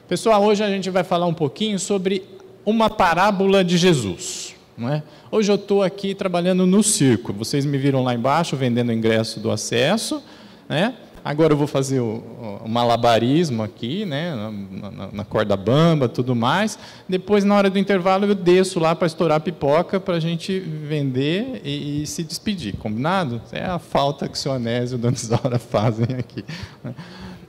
Pessoal, hoje a gente vai falar um pouquinho sobre uma parábola de Jesus, não é? Hoje eu estou aqui trabalhando no circo, vocês me viram lá embaixo vendendo o ingresso do acesso, né? Agora eu vou fazer o malabarismo aqui, né? na corda bamba, tudo mais. Depois, na hora do intervalo, eu desço lá para estourar pipoca para a gente vender e se despedir, combinado? É a falta que o senhor Onésio e o Dona Isaura fazem aqui, né?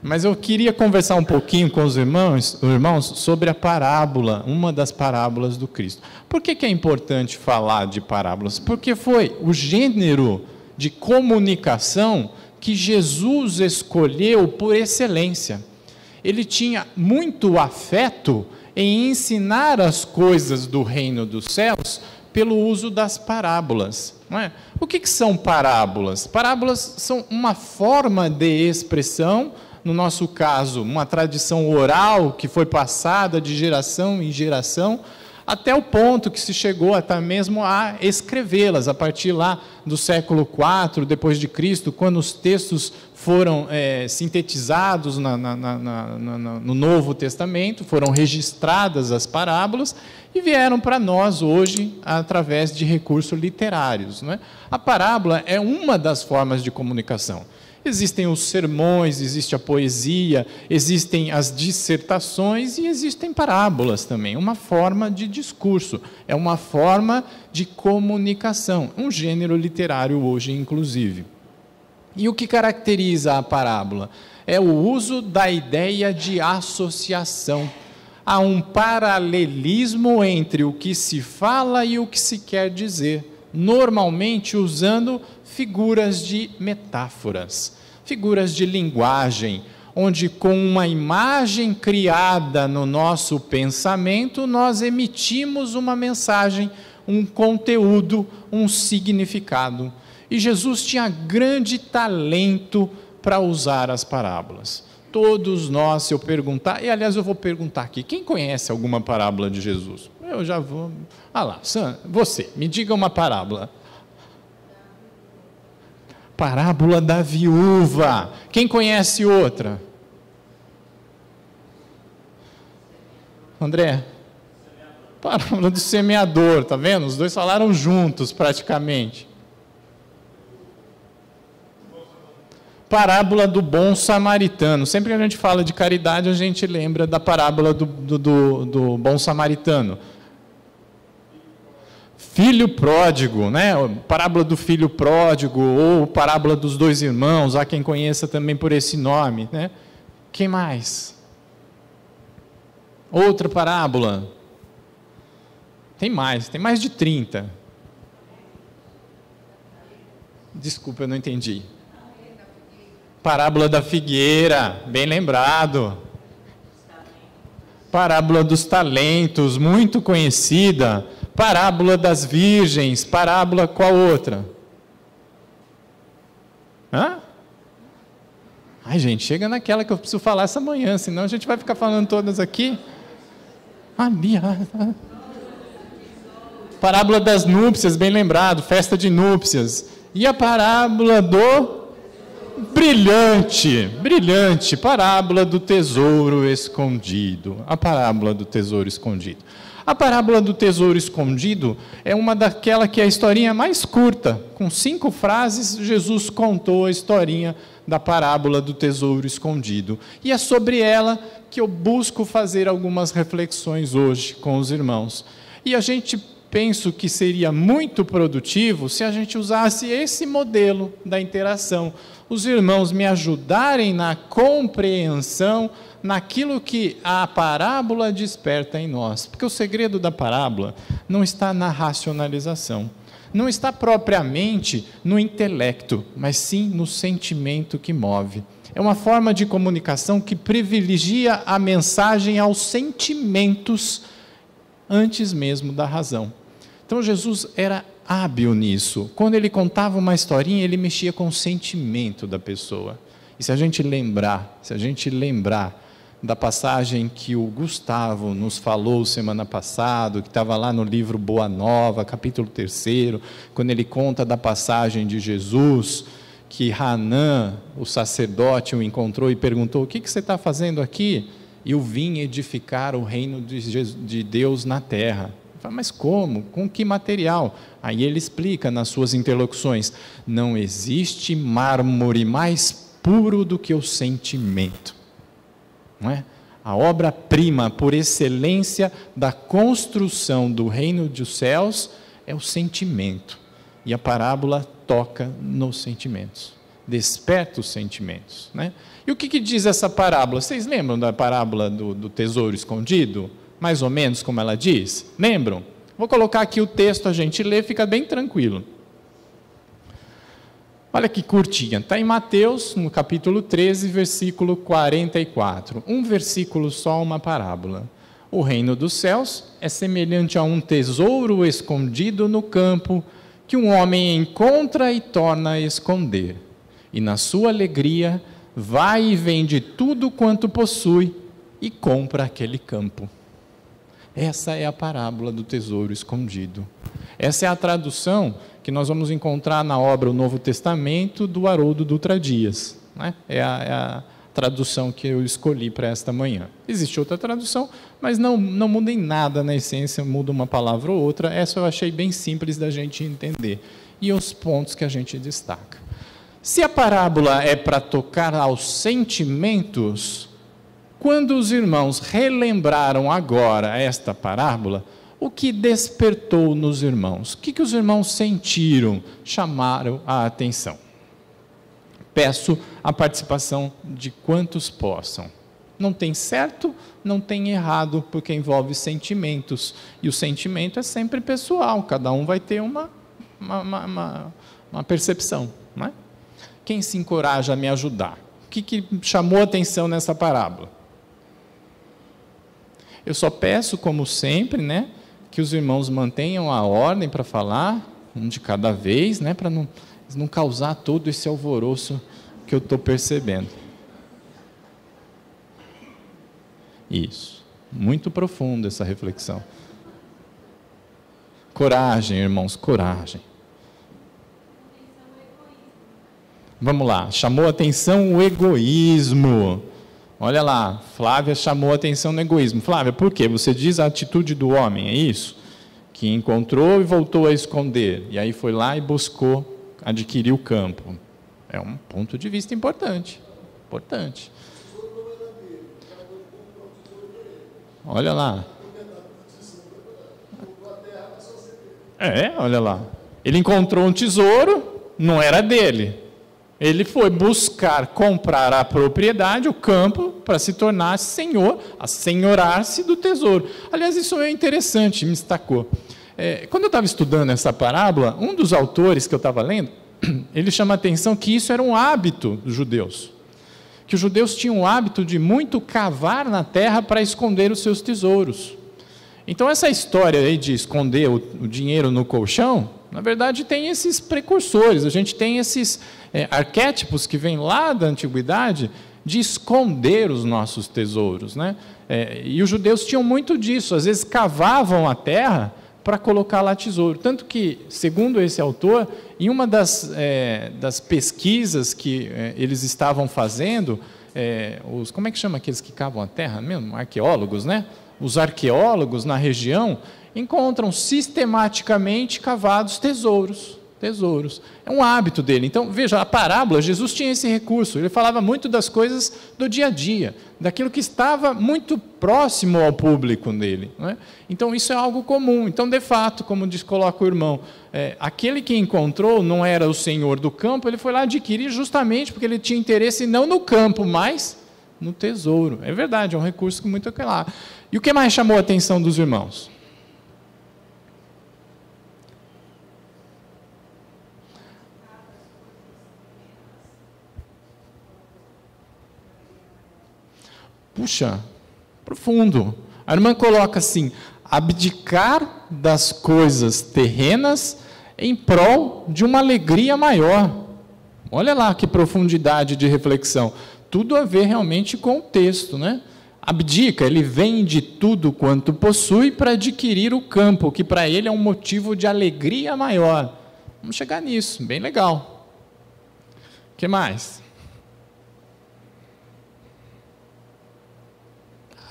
Mas eu queria conversar um pouquinho com os irmãos sobre a parábola, uma das parábolas do Cristo. Por que é importante falar de parábolas? Porque foi o gênero de comunicação que Jesus escolheu por excelência. Ele tinha muito afeto em ensinar as coisas do reino dos céus pelo uso das parábolas, não é? O que são parábolas? Parábolas são uma forma de expressão, no nosso caso, uma tradição oral que foi passada de geração em geração, até o ponto que se chegou até mesmo a escrevê-las, a partir lá do século IV, depois de Cristo, quando os textos foram sintetizados no Novo Testamento, foram registradas as parábolas e vieram para nós hoje através de recursos literários, não é? A parábola é uma das formas de comunicação. Existem os sermões, existe a poesia, existem as dissertações e existem parábolas também. Uma forma de discurso, é uma forma de comunicação, um gênero literário hoje, inclusive. E o que caracteriza a parábola? É o uso da ideia de associação. Há um paralelismo entre o que se fala e o que se quer dizer, normalmente usando figuras de metáforas, figuras de linguagem, onde com uma imagem criada no nosso pensamento, nós emitimos uma mensagem, um conteúdo, um significado. E Jesus tinha grande talento para usar as parábolas. Todos nós, se eu perguntar, e aliás eu vou perguntar aqui, quem conhece alguma parábola de Jesus? Eu já vou... Ah lá, você, me diga uma parábola. Parábola da viúva. Quem conhece outra? André? Parábola do semeador, tá vendo? Os dois falaram juntos praticamente. Parábola do bom samaritano. Sempre que a gente fala de caridade, a gente lembra da parábola do bom samaritano. Filho pródigo, né? Parábola do filho pródigo, ou parábola dos dois irmãos, há quem conheça também por esse nome, né? Quem mais? Outra parábola. Tem mais de 30. Desculpa, eu não entendi. Parábola da figueira, bem lembrado. Parábola dos talentos, muito conhecida. Parábola das virgens, parábola qual outra? Hã? Ai, gente, chega naquela que eu preciso falar essa manhã, senão a gente vai ficar falando todas aqui. Ali, parábola das núpcias, bem lembrado, festa de núpcias. E a parábola do brilhante, parábola do tesouro escondido. A parábola do tesouro escondido. A parábola do tesouro escondido é uma daquela que é a historinha mais curta. Com 5 frases, Jesus contou a historinha da parábola do tesouro escondido. E é sobre ela que eu busco fazer algumas reflexões hoje com os irmãos. E a gente penso que seria muito produtivo se a gente usasse esse modelo da interação. Os irmãos me ajudarem na compreensão naquilo que a parábola desperta em nós. Porque o segredo da parábola não está na racionalização, não está propriamente no intelecto, mas sim no sentimento que move. É uma forma de comunicação que privilegia a mensagem aos sentimentos antes mesmo da razão. Então Jesus era hábil nisso. Quando ele contava uma historinha, ele mexia com o sentimento da pessoa. E se a gente lembrar da passagem que o Gustavo nos falou semana passada, que estava lá no livro Boa Nova, capítulo 3, quando ele conta da passagem de Jesus, que Hanã, o sacerdote, o encontrou e perguntou: o que você está fazendo aqui? eu vim edificar o reino de Deus na terra. Mas como? Com que material? Aí ele explica nas suas interlocuções: não existe mármore mais puro do que o sentimento. Não é? A obra-prima por excelência da construção do reino dos céus é o sentimento. E a parábola toca nos sentimentos, desperta os sentimentos. Né? E o que diz essa parábola? Vocês lembram da parábola do tesouro escondido? Mais ou menos como ela diz? Lembram? Vou colocar aqui o texto, a gente lê, fica bem tranquilo. Olha que curtinha, está em Mateus, no capítulo 13, versículo 44. Um versículo só, uma parábola. O reino dos céus é semelhante a um tesouro escondido no campo, que um homem encontra e torna a esconder. E na sua alegria, vai e vende tudo quanto possui e compra aquele campo. Essa é a parábola do tesouro escondido. Essa é a tradução que nós vamos encontrar na obra O Novo Testamento, do Haroldo Dutra Dias. Né? É a tradução que eu escolhi para esta manhã. Existe outra tradução, mas não muda em nada na essência, muda uma palavra ou outra. Essa eu achei bem simples da gente entender. E os pontos que a gente destaca. Se a parábola é para tocar aos sentimentos, quando os irmãos relembraram agora esta parábola, o que despertou nos irmãos? O que os irmãos sentiram, chamaram a atenção? Peço a participação de quantos possam. Não tem certo, não tem errado, porque envolve sentimentos. E o sentimento é sempre pessoal, cada um vai ter uma percepção. Não é? Quem se encoraja a me ajudar? O que chamou a atenção nessa parábola? Eu só peço, como sempre, né, que os irmãos mantenham a ordem para falar, um de cada vez, né, para não causar todo esse alvoroço que eu estou percebendo. Isso. Muito profunda essa reflexão. Coragem, irmãos, coragem. Vamos lá, chamou a atenção o egoísmo. Olha lá, Flávia chamou a atenção no egoísmo. Flávia, por quê? Você diz a atitude do homem, é isso? Que encontrou e voltou a esconder. E aí foi lá e buscou adquirir o campo. É um ponto de vista importante. Importante. Olha lá. Olha lá. Ele encontrou um tesouro, não era dele. Ele foi buscar comprar a propriedade, o campo, para se tornar senhor, assenhorar-se do tesouro. Aliás, isso é interessante, me destacou. Quando eu estava estudando essa parábola, um dos autores que eu estava lendo, ele chama a atenção que isso era um hábito dos judeus. Que os judeus tinham o hábito de muito cavar na terra para esconder os seus tesouros. Então, essa história aí de esconder o dinheiro no colchão, na verdade, tem esses precursores, a gente tem esses arquétipos que vêm lá da antiguidade de esconder os nossos tesouros. Né? E os judeus tinham muito disso, às vezes cavavam a terra para colocar lá tesouro. Tanto que, segundo esse autor, em uma das pesquisas que eles estavam fazendo, como é que chama aqueles que cavam a terra mesmo? Arqueólogos, né? Os arqueólogos na região encontram sistematicamente cavados tesouros. É um hábito dele. Então, veja, a parábola, Jesus tinha esse recurso. Ele falava muito das coisas do dia a dia, daquilo que estava muito próximo ao público dele. Né? Então, isso é algo comum. Então, de fato, como coloca o irmão, aquele que encontrou não era o senhor do campo, ele foi lá adquirir justamente porque ele tinha interesse não no campo, mas no tesouro. É verdade, é um recurso que muito claro. E o que mais chamou a atenção dos irmãos? Puxa, profundo. A irmã coloca assim: abdicar das coisas terrenas em prol de uma alegria maior. Olha lá que profundidade de reflexão. Tudo a ver realmente com o texto, né? Abdica, ele vende tudo quanto possui para adquirir o campo, que para ele é um motivo de alegria maior. Vamos chegar nisso, bem legal. O que mais?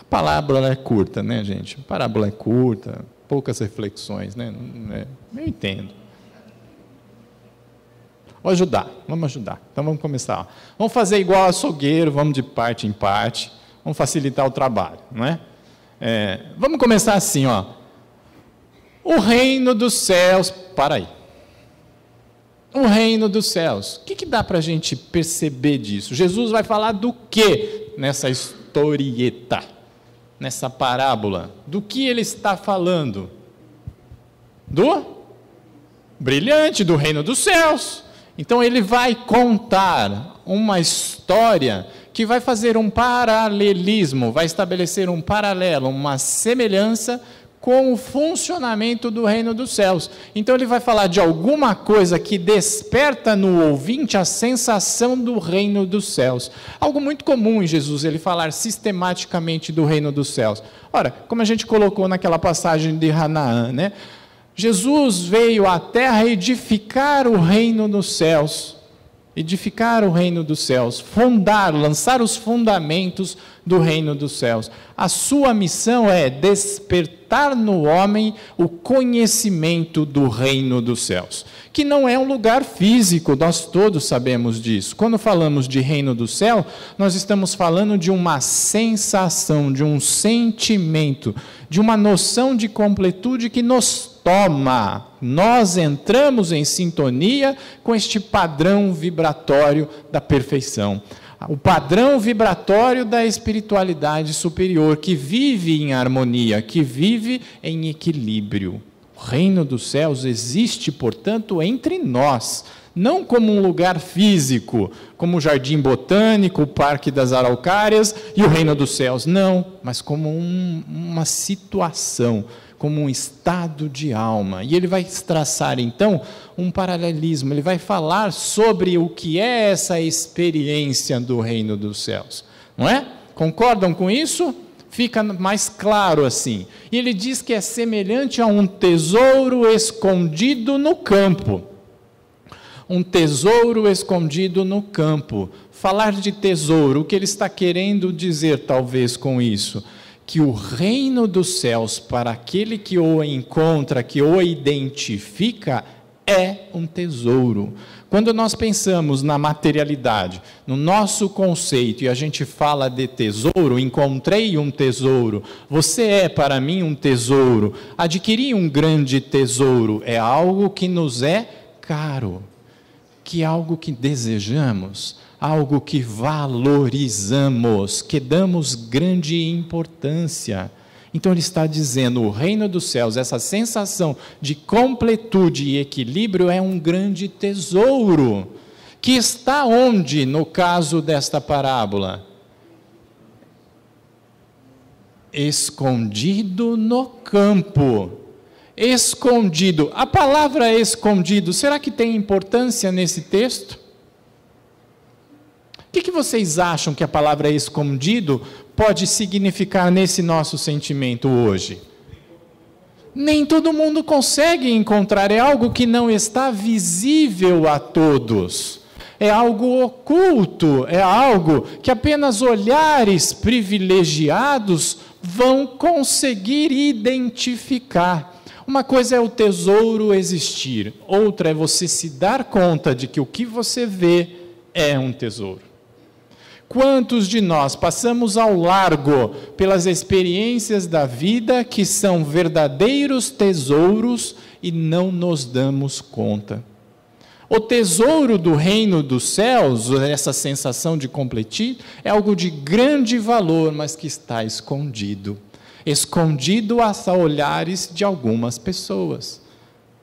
Parábola é curta, né, gente? Parábola é curta, poucas reflexões, né? Eu entendo. Vou ajudar, vamos ajudar. Então vamos começar. Vamos fazer igual açougueiro, vamos de parte em parte, vamos facilitar o trabalho, não é? Vamos começar assim, ó. O reino dos céus, para aí. O reino dos céus. O que dá para a gente perceber disso? Jesus vai falar do que nessa historieta, nessa parábola? Do que ele está falando? Do brilhante, do reino dos céus. Então ele vai contar uma história que vai fazer um paralelismo, vai estabelecer um paralelo, uma semelhança com o funcionamento do reino dos céus. Então ele vai falar de alguma coisa que desperta no ouvinte a sensação do reino dos céus. Algo muito comum em Jesus, ele falar sistematicamente do reino dos céus. Ora, como a gente colocou naquela passagem de Canaã, né? Jesus veio à terra edificar o reino dos céus. Edificar o reino dos céus, fundar, lançar os fundamentos do reino dos céus. A sua missão é despertar no homem o conhecimento do reino dos céus, que não é um lugar físico, nós todos sabemos disso. Quando falamos de reino do céu, nós estamos falando de uma sensação, de um sentimento, de uma noção de completude que nos toma. Nós entramos em sintonia com este padrão vibratório da perfeição. O padrão vibratório da espiritualidade superior, que vive em harmonia, que vive em equilíbrio. O reino dos céus existe, portanto, entre nós, não como um lugar físico, como o Jardim Botânico, o Parque das Araucárias e o reino dos céus, não, mas como uma situação, como um estado de alma. E ele vai traçar, então, um paralelismo, ele vai falar sobre o que é essa experiência do reino dos céus, não é? Concordam com isso? Fica mais claro assim. E ele diz que é semelhante a um tesouro escondido no campo. Um tesouro escondido no campo. Falar de tesouro, o que ele está querendo dizer talvez com isso? Que o reino dos céus, para aquele que o encontra, que o identifica, é um tesouro. Quando nós pensamos na materialidade, no nosso conceito, e a gente fala de tesouro, encontrei um tesouro, você é para mim um tesouro, adquirir um grande tesouro é algo que nos é caro, que é algo que desejamos, algo que valorizamos, que damos grande importância. Então ele está dizendo, o reino dos céus, essa sensação de completude e equilíbrio é um grande tesouro, que está onde, no caso desta parábola? Escondido no campo. Escondido. A palavra escondido, será que tem importância nesse texto? O que vocês acham que a palavra escondido pode significar nesse nosso sentimento hoje? Nem todo mundo consegue encontrar, é algo que não está visível a todos. É algo oculto, é algo que apenas olhares privilegiados vão conseguir identificar. Uma coisa é o tesouro existir, outra é você se dar conta de que o que você vê é um tesouro. Quantos de nós passamos ao largo pelas experiências da vida que são verdadeiros tesouros e não nos damos conta? O tesouro do reino dos céus, essa sensação de completude, é algo de grande valor, mas que está escondido. Escondido a olhares de algumas pessoas,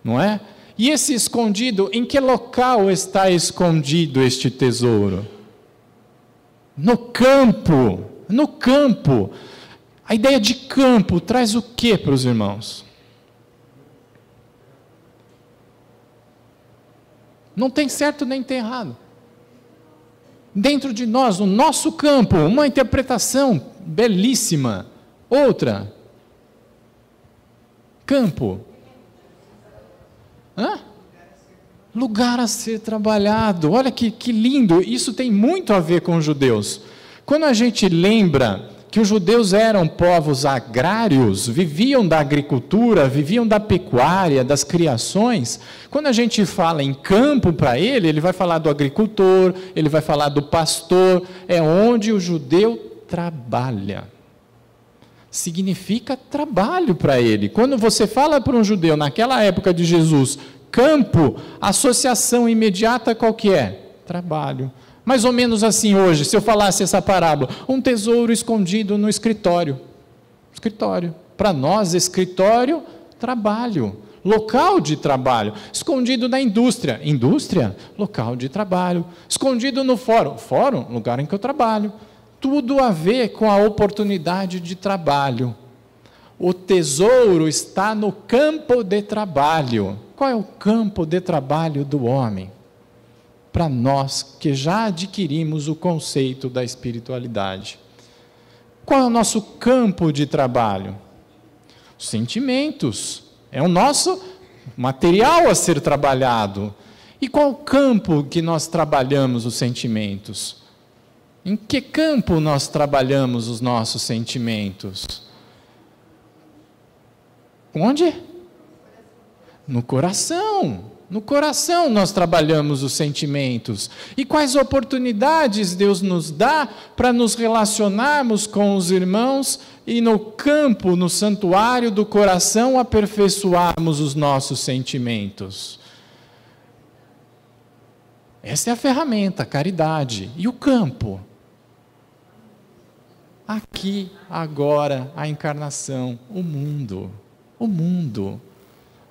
não é? E esse escondido, em que local está escondido este tesouro? No campo, no campo. A ideia de campo traz o que para os irmãos? Não tem certo nem tem errado. Dentro de nós, no nosso campo, uma interpretação belíssima. Outra. Campo. Hã? Lugar a ser trabalhado. Olha que lindo, isso tem muito a ver com os judeus. Quando a gente lembra que os judeus eram povos agrários, viviam da agricultura, viviam da pecuária, das criações. Quando a gente fala em campo para ele, ele vai falar do agricultor, ele vai falar do pastor, é onde o judeu trabalha. Significa trabalho para ele. Quando você fala para um judeu, naquela época de Jesus, campo, a associação imediata qual que é? Trabalho. Mais ou menos assim hoje, se eu falasse essa parábola, um tesouro escondido no escritório. Escritório. Para nós, escritório, trabalho. Local de trabalho. Escondido na indústria. Indústria, local de trabalho. Escondido no fórum. Fórum, lugar em que eu trabalho. Tudo a ver com a oportunidade de trabalho. O tesouro está no campo de trabalho. Qual é o campo de trabalho do homem? Para nós que já adquirimos o conceito da espiritualidade. Qual é o nosso campo de trabalho? Os sentimentos. É o nosso material a ser trabalhado. E qual o campo que nós trabalhamos os sentimentos? Em que campo nós trabalhamos os nossos sentimentos? Onde? No coração. No coração nós trabalhamos os sentimentos. E quais oportunidades Deus nos dá para nos relacionarmos com os irmãos e no campo, no santuário do coração, aperfeiçoarmos os nossos sentimentos? Essa é a ferramenta, a caridade. E o campo? Aqui, agora, a encarnação, o mundo. O mundo.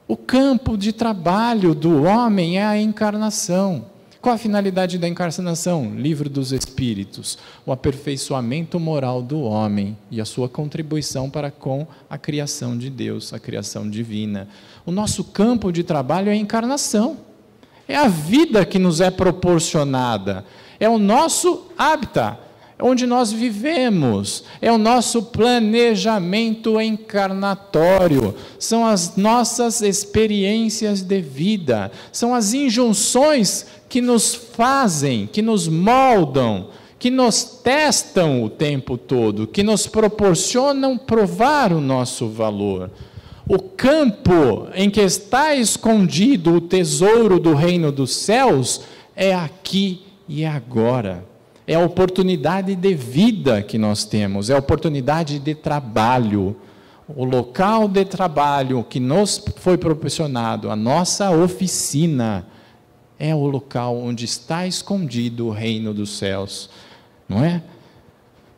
O campo de trabalho do homem é a encarnação. Qual a finalidade da encarnação? Livro dos Espíritos. O aperfeiçoamento moral do homem e a sua contribuição para com a criação de Deus, a criação divina. O nosso campo de trabalho é a encarnação. É a vida que nos é proporcionada. É o nosso habitat. Onde nós vivemos, é o nosso planejamento encarnatório, são as nossas experiências de vida, são as injunções que nos fazem, que nos moldam, que nos testam o tempo todo, que nos proporcionam provar o nosso valor. O campo em que está escondido o tesouro do reino dos céus é aqui e agora. É a oportunidade de vida que nós temos, é a oportunidade de trabalho. O local de trabalho que nos foi proporcionado, a nossa oficina, é o local onde está escondido o reino dos céus. Não é?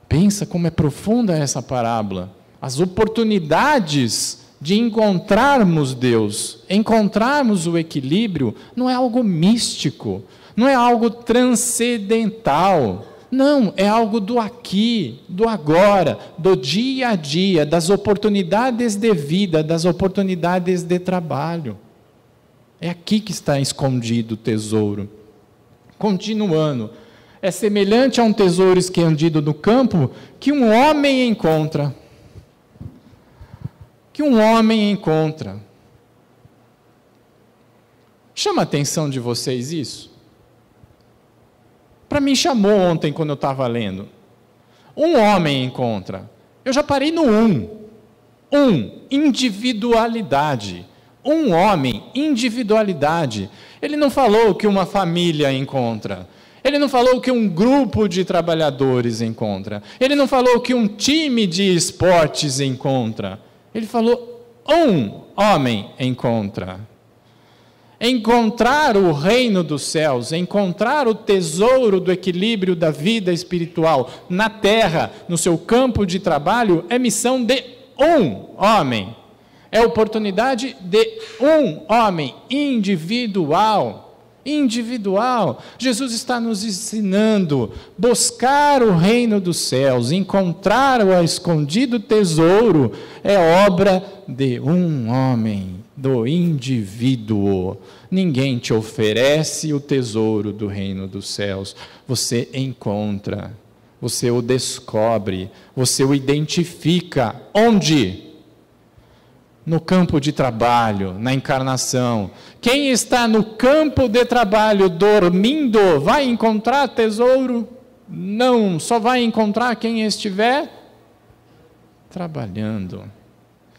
Pensa como é profunda essa parábola. As oportunidades de encontrarmos Deus, encontrarmos o equilíbrio, não é algo místico, não é algo transcendental, não, é algo do aqui, do agora, do dia a dia, das oportunidades de vida, das oportunidades de trabalho. É aqui que está escondido o tesouro. Continuando, é semelhante a um tesouro escondido no campo que um homem encontra. Chama a atenção de vocês isso? Para mim chamou ontem quando eu estava lendo. Um homem encontra. Eu já parei no individualidade. Um homem, individualidade. Ele não falou que uma família encontra. Ele não falou que um grupo de trabalhadores encontra. Ele não falou que um time de esportes encontra. Ele falou, um homem encontra. Encontrar o reino dos céus, encontrar o tesouro do equilíbrio da vida espiritual na terra, no seu campo de trabalho, é missão de um homem. É oportunidade de um homem, individual. Jesus está nos ensinando, buscar o reino dos céus, encontrar o escondido tesouro, é obra de um homem, do indivíduo. Ninguém te oferece o tesouro do reino dos céus, você encontra, você o descobre, você o identifica. Onde? No campo de trabalho, na encarnação. Quem está no campo de trabalho dormindo, vai encontrar tesouro? Não, só vai encontrar quem estiver trabalhando.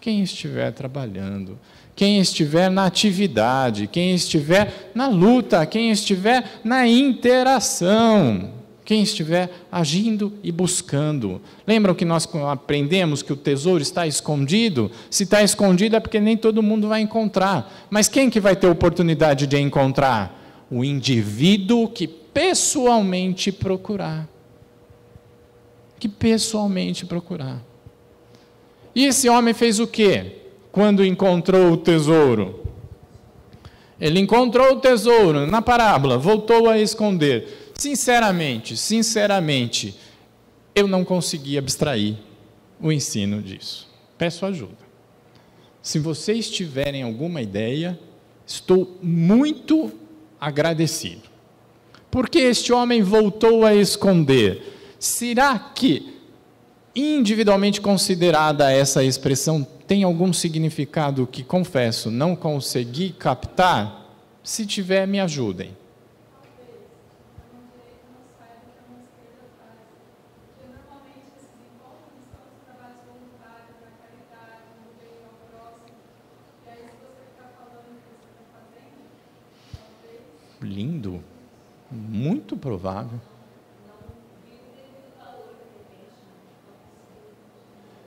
Quem estiver trabalhando, quem estiver na atividade, quem estiver na luta, quem estiver na interação, quem estiver agindo e buscando. Lembram que nós aprendemos que o tesouro está escondido? Se está escondido é porque nem todo mundo vai encontrar. Mas quem que vai ter oportunidade de encontrar? O indivíduo que pessoalmente procurar. Que pessoalmente procurar. E esse homem fez o quê? Quando encontrou o tesouro? Ele encontrou o tesouro na parábola, voltou a esconder. Sinceramente, eu não consegui abstrair o ensino disso. Peço ajuda. Se vocês tiverem alguma ideia, estou muito agradecido. Por que este homem voltou a esconder? Será que, individualmente considerada essa expressão, tem algum significado que, confesso, não consegui captar? Se tiver, me ajudem. Lindo, muito provável.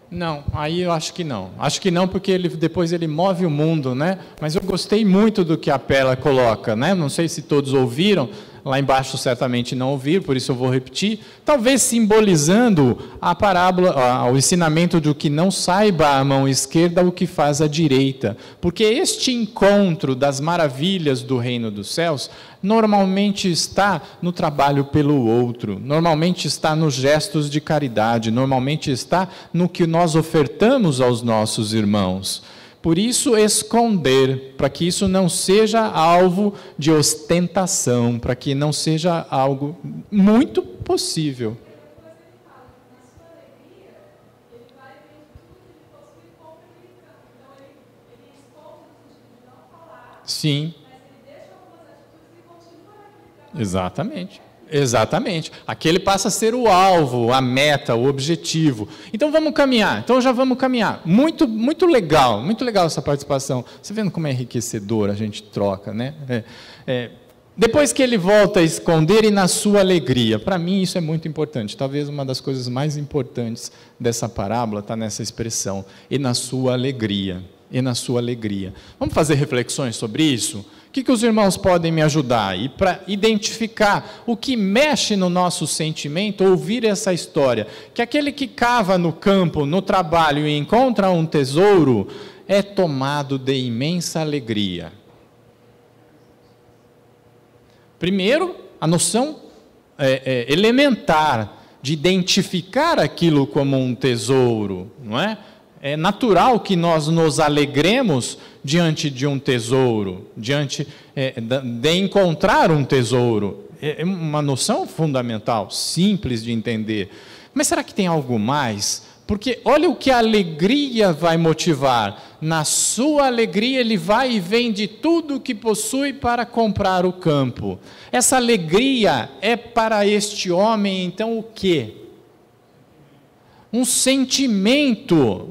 Não, aí eu acho que não. Acho que não, porque depois ele move o mundo, né? Mas eu gostei muito do que a Péla coloca, né? Não sei se todos ouviram, lá embaixo certamente não ouviram, por isso eu vou repetir. Talvez simbolizando a parábola, o ensinamento do que não saiba a mão esquerda o que faz a direita. Porque este encontro das maravilhas do reino dos céus normalmente está no trabalho pelo outro, normalmente está nos gestos de caridade, normalmente está no que nós ofertamos aos nossos irmãos. Por isso, esconder, para que isso não seja alvo de ostentação, para que não seja algo muito possível. Sim. Exatamente. Aquele passa a ser o alvo, a meta, o objetivo. Então vamos caminhar. Então já vamos caminhar. Muito legal essa participação. Você vendo como é enriquecedor a gente troca, né? Depois que ele volta a esconder e na sua alegria. Para mim isso é muito importante. Talvez uma das coisas mais importantes dessa parábola está nessa expressão. E na sua alegria. Vamos fazer reflexões sobre isso? O que os irmãos podem me ajudar? E para identificar o que mexe no nosso sentimento, ouvir essa história, que aquele que cava no campo, no trabalho e encontra um tesouro, é tomado de imensa alegria. Primeiro, a noção elementar de identificar aquilo como um tesouro, não é? É natural que nós nos alegremos diante de um tesouro, diante de encontrar um tesouro. É uma noção fundamental, simples de entender. Mas será que tem algo mais? Porque olha o que a alegria vai motivar. Na sua alegria ele vai e vende tudo o que possui para comprar o campo. Essa alegria é para este homem, então, o quê? Um sentimento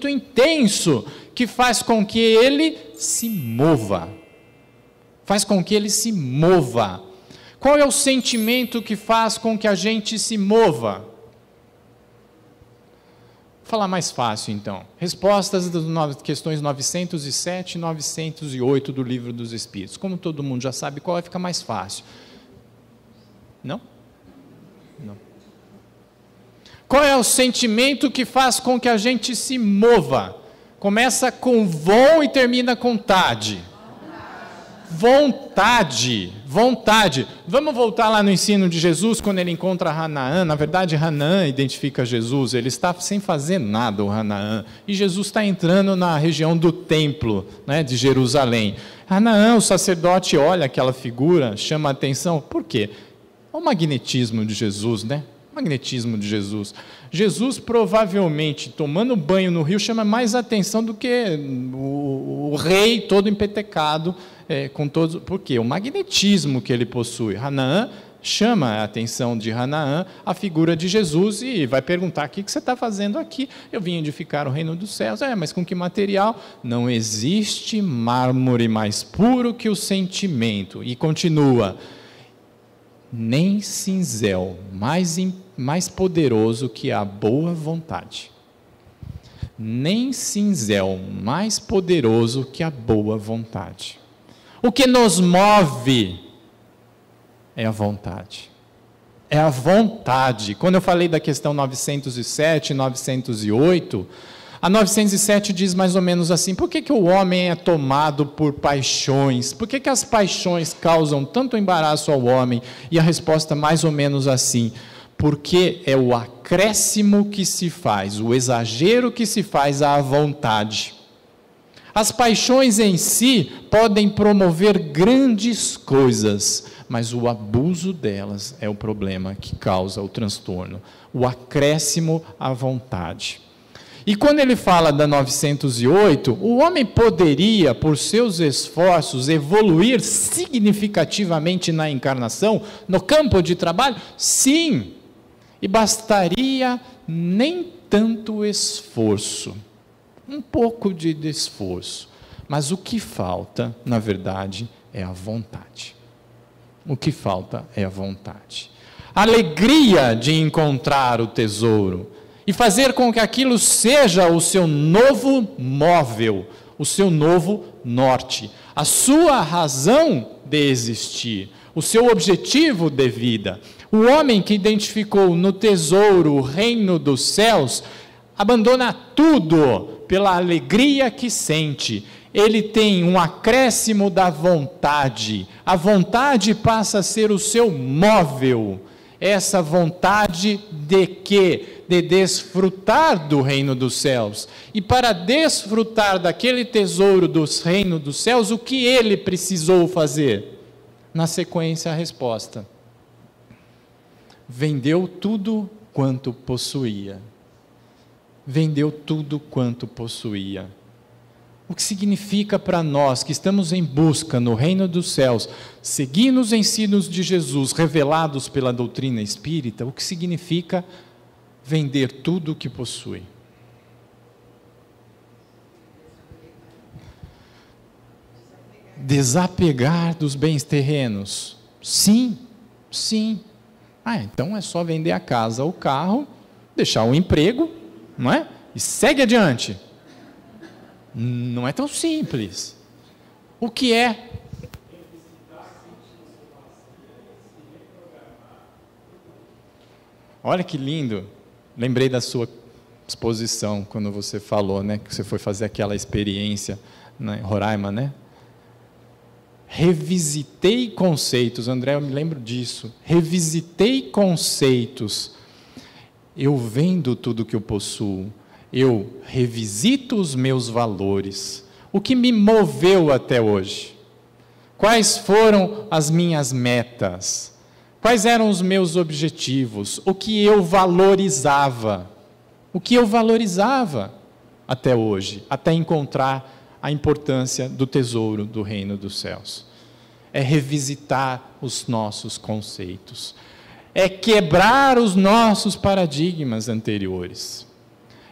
intenso que faz com que ele se mova. Qual é o sentimento que faz com que a gente se mova? Vou falar mais fácil então. Respostas das questões 907 e 908 do Livro dos Espíritos. Como todo mundo já sabe qual, fica mais fácil. Não? Qual é o sentimento que faz com que a gente se mova? Começa com von e termina com tade. Vontade. Vamos voltar lá no ensino de Jesus, quando ele encontra Hanaã. Na verdade, Hanaã identifica Jesus. Ele está sem fazer nada, o Hanaã. E Jesus está entrando na região do templo, né, de Jerusalém. Hanaã, o sacerdote, olha aquela figura, chama a atenção. Por quê? O magnetismo de Jesus, né? Jesus provavelmente tomando banho no rio chama mais atenção do que o rei todo empetecado com todos. Por quê? O magnetismo que ele possui. Hanaã chama a atenção de Hanaã a figura de Jesus e vai perguntar: o que você está fazendo aqui? Eu vim edificar o reino dos céus. Mas com que material? Não existe mármore mais puro que o sentimento. E continua: nem cinzel mais poderoso que a boa vontade. Nem cinzel mais poderoso que a boa vontade. O que nos move é a vontade. É a vontade. Quando eu falei da questão 907 e 908, a 907 diz mais ou menos assim: por que o homem é tomado por paixões? Por que as paixões causam tanto embaraço ao homem? E a resposta mais ou menos assim: porque é o acréscimo que se faz, o exagero que se faz à vontade. As paixões em si podem promover grandes coisas, mas o abuso delas é o problema que causa o transtorno, o acréscimo à vontade. E quando ele fala da 908, o homem poderia, por seus esforços, evoluir significativamente na encarnação, no campo de trabalho? Sim, e bastaria nem tanto esforço, um pouco de esforço, mas o que falta, na verdade, é a vontade. O que falta é a vontade. A alegria de encontrar o tesouro e fazer com que aquilo seja o seu novo móvel, o seu novo norte, a sua razão de existir, o seu objetivo de vida. O homem que identificou no tesouro o reino dos céus, abandona tudo pela alegria que sente. Ele tem um acréscimo da vontade. A vontade passa a ser o seu móvel. Essa vontade de quê? De desfrutar do reino dos céus. E para desfrutar daquele tesouro dos reinos dos céus, o que ele precisou fazer? Na sequência, a resposta: vendeu tudo quanto possuía. Vendeu tudo quanto possuía. O que significa para nós que estamos em busca no reino dos céus, seguindo os ensinos de Jesus revelados pela doutrina espírita, o que significa vender tudo o que possui? Desapegar dos bens terrenos? Sim, sim. Então é só vender a casa, o carro, deixar o emprego, não é? E segue adiante. Não é tão simples. O que é? Olha que lindo. Lembrei da sua exposição quando você falou, né, que você foi fazer aquela experiência em Roraima, né? Revisitei conceitos, André, eu me lembro disso. Revisitei conceitos. Eu vendo tudo que eu possuo. Eu revisito os meus valores. O que me moveu até hoje? Quais foram as minhas metas? Quais eram os meus objetivos? O que eu valorizava? O que eu valorizava até hoje? Até encontrar a importância do tesouro do reino dos céus. É revisitar os nossos conceitos. É quebrar os nossos paradigmas anteriores.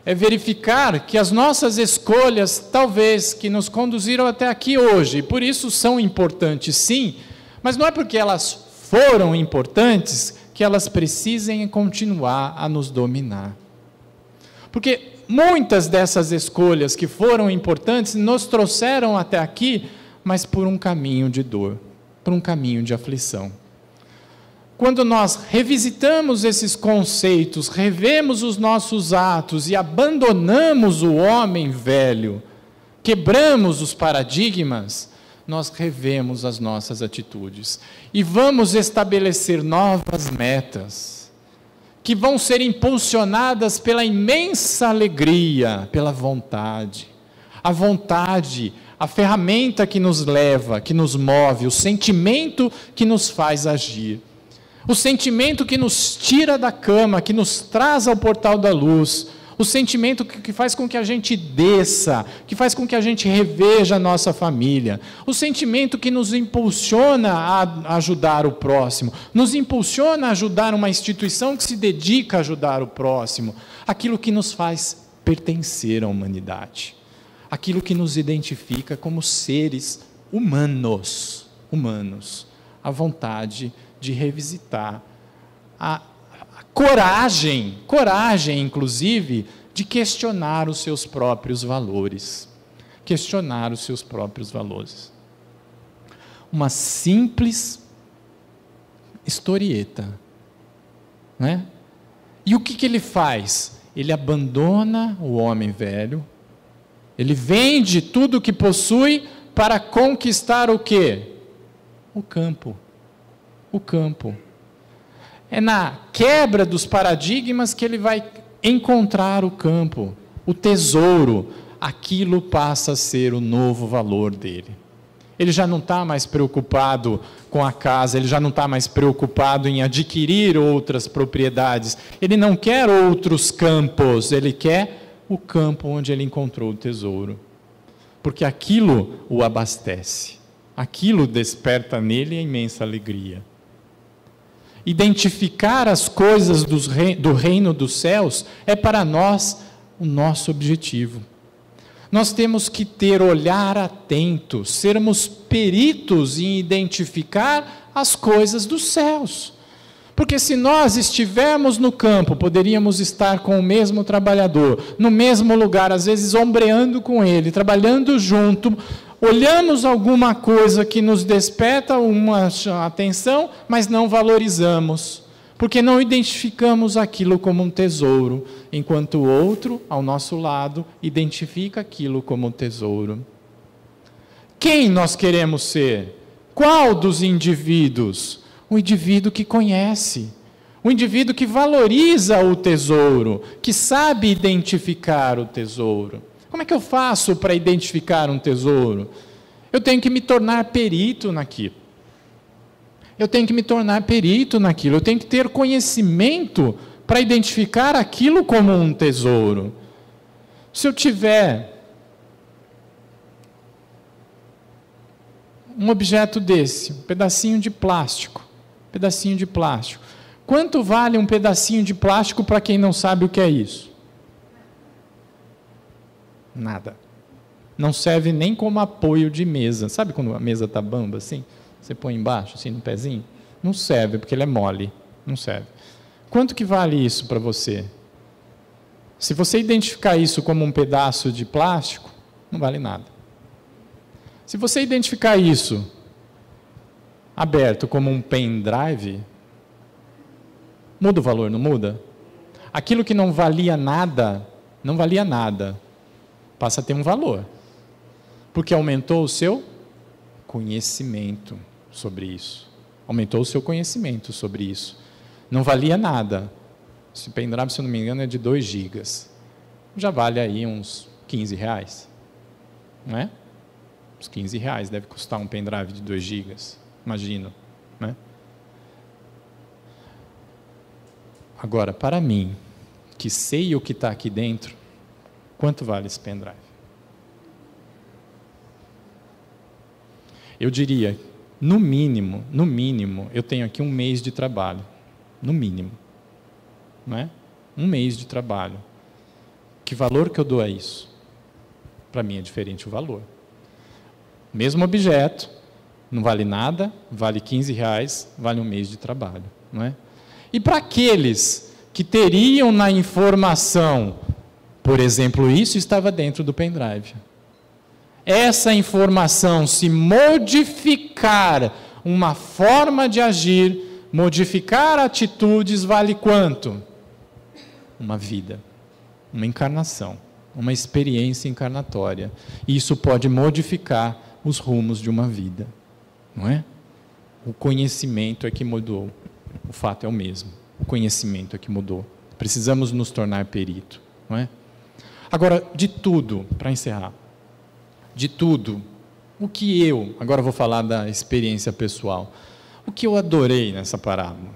É verificar que as nossas escolhas, talvez, que nos conduziram até aqui hoje, e por isso são importantes sim, mas não é porque elas foram importantes que elas precisem continuar a nos dominar. Porque muitas dessas escolhas que foram importantes nos trouxeram até aqui, mas por um caminho de dor, por um caminho de aflição. Quando nós revisitamos esses conceitos, revemos os nossos atos e abandonamos o homem velho, quebramos os paradigmas, nós revemos as nossas atitudes e vamos estabelecer novas metas, que vão ser impulsionadas pela imensa alegria, pela vontade. A vontade, a ferramenta que nos leva, que nos move, o sentimento que nos faz agir. O sentimento que nos tira da cama, que nos traz ao portal da luz, O sentimento que faz com que a gente desça, que faz com que a gente reveja a nossa família. O sentimento que nos impulsiona a ajudar o próximo, nos impulsiona a ajudar uma instituição que se dedica a ajudar o próximo. Aquilo que nos faz pertencer à humanidade. Aquilo que nos identifica como seres humanos. A vontade de revisitar, a coragem, inclusive, de questionar os seus próprios valores. Questionar os seus próprios valores. Uma simples historieta, né? E o que ele faz? Ele abandona o homem velho, ele vende tudo o que possui para conquistar o quê? O campo. É na quebra dos paradigmas que ele vai encontrar o campo, o tesouro. Aquilo passa a ser o novo valor dele. Ele já não está mais preocupado com a casa, ele já não está mais preocupado em adquirir outras propriedades. Ele não quer outros campos, ele quer o campo onde ele encontrou o tesouro. Porque aquilo o abastece, aquilo desperta nele a imensa alegria. Identificar as coisas do reino dos céus é para nós o nosso objetivo. Nós temos que ter olhar atento, sermos peritos em identificar as coisas dos céus. Porque se nós estivermos no campo, poderíamos estar com o mesmo trabalhador, no mesmo lugar, às vezes ombreando com ele, trabalhando junto, olhamos alguma coisa que nos desperta uma atenção, mas não valorizamos, porque não identificamos aquilo como um tesouro, enquanto o outro, ao nosso lado, identifica aquilo como um tesouro. Quem nós queremos ser? Qual dos indivíduos? O indivíduo que conhece, o indivíduo que valoriza o tesouro, que sabe identificar o tesouro. Como é que eu faço para identificar um tesouro? Eu tenho que me tornar perito naquilo. Eu tenho que ter conhecimento para identificar aquilo como um tesouro. Se eu tiver um objeto desse, um pedacinho de plástico, quanto vale um pedacinho de plástico para quem não sabe o que é isso? Nada. Não serve nem como apoio de mesa. Sabe quando a mesa está bamba assim? Você põe embaixo, assim, no pezinho? Não serve, porque ele é mole. Não serve. Quanto que vale isso para você? Se você identificar isso como um pedaço de plástico, não vale nada. Se você identificar isso aberto como um pendrive, muda o valor, não muda? Aquilo que não valia nada, passa a ter um valor, porque aumentou o seu conhecimento sobre isso. Não valia nada. Esse pendrive, se eu não me engano, é de 2 gigas. Já vale aí uns R$15, não é? Uns R$15 deve custar um pendrive de 2 gigas, imagino, né? Agora, para mim, que sei o que está aqui dentro, quanto vale esse pendrive? Eu diria, no mínimo, eu tenho aqui 1 mês de trabalho. No mínimo. Não é? 1 mês de trabalho. Que valor que eu dou a isso? Para mim é diferente o valor. Mesmo objeto, não vale nada, vale R$15, vale 1 mês de trabalho. Não é? E para aqueles que teriam na informação, por exemplo, isso estava dentro do pendrive. Essa informação, se modificar uma forma de agir, modificar atitudes, vale quanto? Uma vida, uma encarnação, uma experiência encarnatória. E isso pode modificar os rumos de uma vida, não é? O conhecimento é que mudou. O fato é o mesmo. O conhecimento é que mudou. Precisamos nos tornar perito, não é? Agora, de tudo, para encerrar, de tudo, agora vou falar da experiência pessoal, o que eu adorei nessa parábola?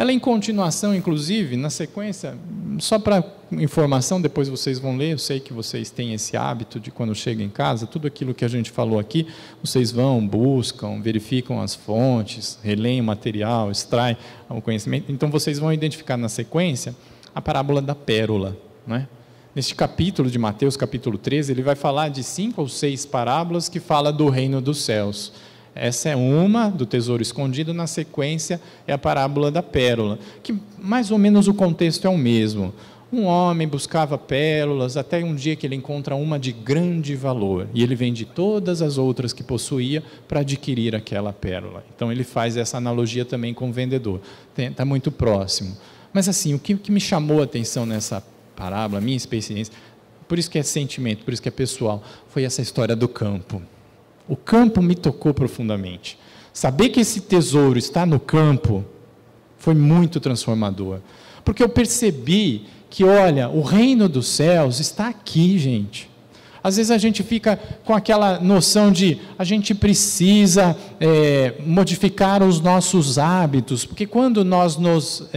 Ela é em continuação, inclusive, na sequência, só para informação, depois vocês vão ler, eu sei que vocês têm esse hábito de quando chegam em casa, tudo aquilo que a gente falou aqui, vocês vão, buscam, verificam as fontes, releem o material, extraem o conhecimento, então vocês vão identificar na sequência a parábola da pérola, não é? Neste capítulo de Mateus, capítulo 13, ele vai falar de 5 ou 6 parábolas que falam do reino dos céus. Essa é uma, do tesouro escondido, na sequência é a parábola da pérola, que mais ou menos o contexto é o mesmo. Um homem buscava pérolas, até um dia que ele encontra uma de grande valor, e ele vende todas as outras que possuía para adquirir aquela pérola. Então ele faz essa analogia também com o vendedor, está muito próximo. Mas assim, o que me chamou a atenção nessa parábola, a minha experiência, por isso que é sentimento, por isso que é pessoal, foi essa história do campo. O campo me tocou profundamente. Saber que esse tesouro está no campo foi muito transformador, porque eu percebi que, olha, o reino dos céus está aqui, gente. Às vezes a gente fica com aquela noção de a gente precisa modificar os nossos hábitos, porque quando nós nos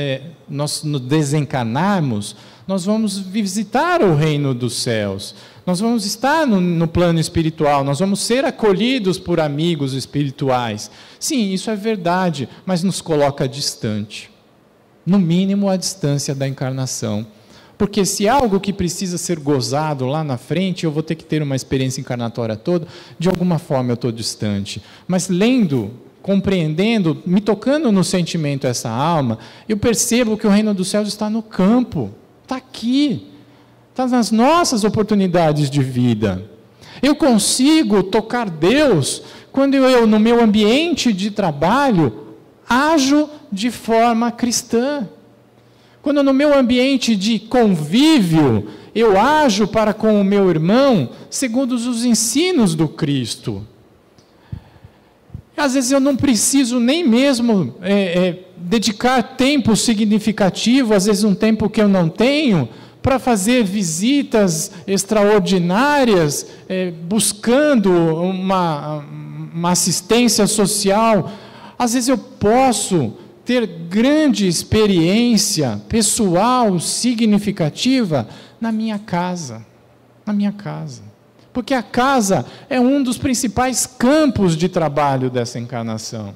desencarnarmos, nós vamos visitar o reino dos céus, nós vamos estar no plano espiritual, nós vamos ser acolhidos por amigos espirituais. Sim, isso é verdade, mas nos coloca distante, no mínimo a distância da encarnação. Porque se é algo que precisa ser gozado lá na frente, eu vou ter que ter uma experiência encarnatória toda, de alguma forma eu estou distante. Mas lendo, compreendendo, me tocando no sentimento essa alma, eu percebo que o reino dos céus está no campo, está aqui, está nas nossas oportunidades de vida. Eu consigo tocar Deus quando eu, no meu ambiente de trabalho, ajo de forma cristã. Quando no meu ambiente de convívio, eu ajo para com o meu irmão, segundo os ensinos do Cristo. Às vezes eu não preciso nem mesmo dedicar tempo significativo, às vezes um tempo que eu não tenho, para fazer visitas extraordinárias, buscando uma assistência social. Às vezes eu posso ter grande experiência pessoal, significativa, na minha casa. Na minha casa. Porque a casa é um dos principais campos de trabalho dessa encarnação.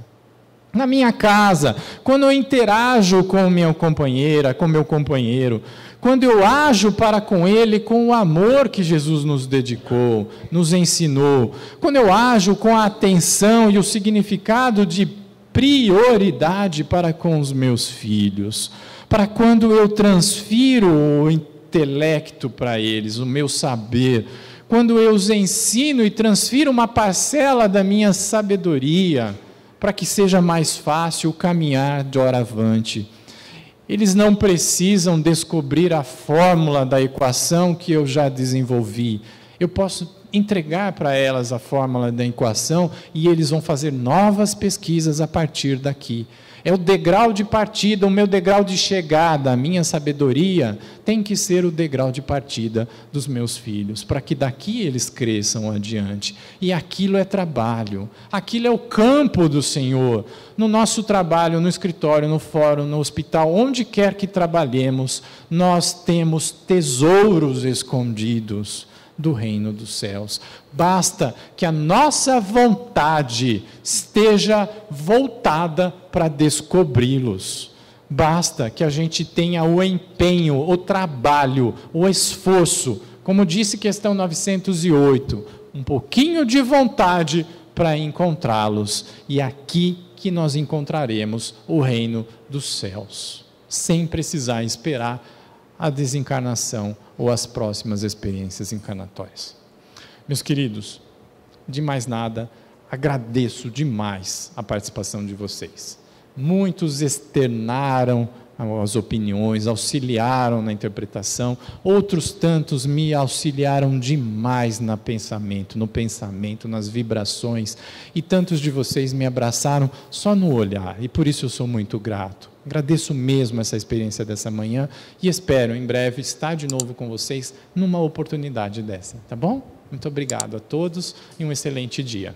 Na minha casa, quando eu interajo com minha companheira, com meu companheiro, quando eu ajo para com ele com o amor que Jesus nos dedicou, nos ensinou, quando eu ajo com a atenção e o significado de prioridade para com os meus filhos, para quando eu transfiro o intelecto para eles, o meu saber, quando eu os ensino e transfiro uma parcela da minha sabedoria, para que seja mais fácil caminhar de doravante. Eles não precisam descobrir a fórmula da equação que eu já desenvolvi. Eu posso entregar para elas a fórmula da equação e eles vão fazer novas pesquisas a partir daqui. É o degrau de partida, o meu degrau de chegada, a minha sabedoria tem que ser o degrau de partida dos meus filhos, para que daqui eles cresçam adiante. E aquilo é trabalho, aquilo é o campo do Senhor. No nosso trabalho, no escritório, no fórum, no hospital, onde quer que trabalhemos, nós temos tesouros escondidos do reino dos céus. Basta que a nossa vontade esteja voltada para descobri-los. Basta que a gente tenha o empenho, o trabalho, o esforço, como disse questão 908, um pouquinho de vontade para encontrá-los. E é aqui que nós encontraremos o reino dos céus, sem precisar esperar a desencarnação ou as próximas experiências encarnatórias. Meus queridos, de mais nada, agradeço demais a participação de vocês. Muitos externaram as opiniões, auxiliaram na interpretação, outros tantos me auxiliaram demais no pensamento, nas vibrações, e tantos de vocês me abraçaram só no olhar, e por isso eu sou muito grato. Agradeço mesmo essa experiência dessa manhã e espero em breve estar de novo com vocês numa oportunidade dessa, tá bom? Muito obrigado a todos e um excelente dia.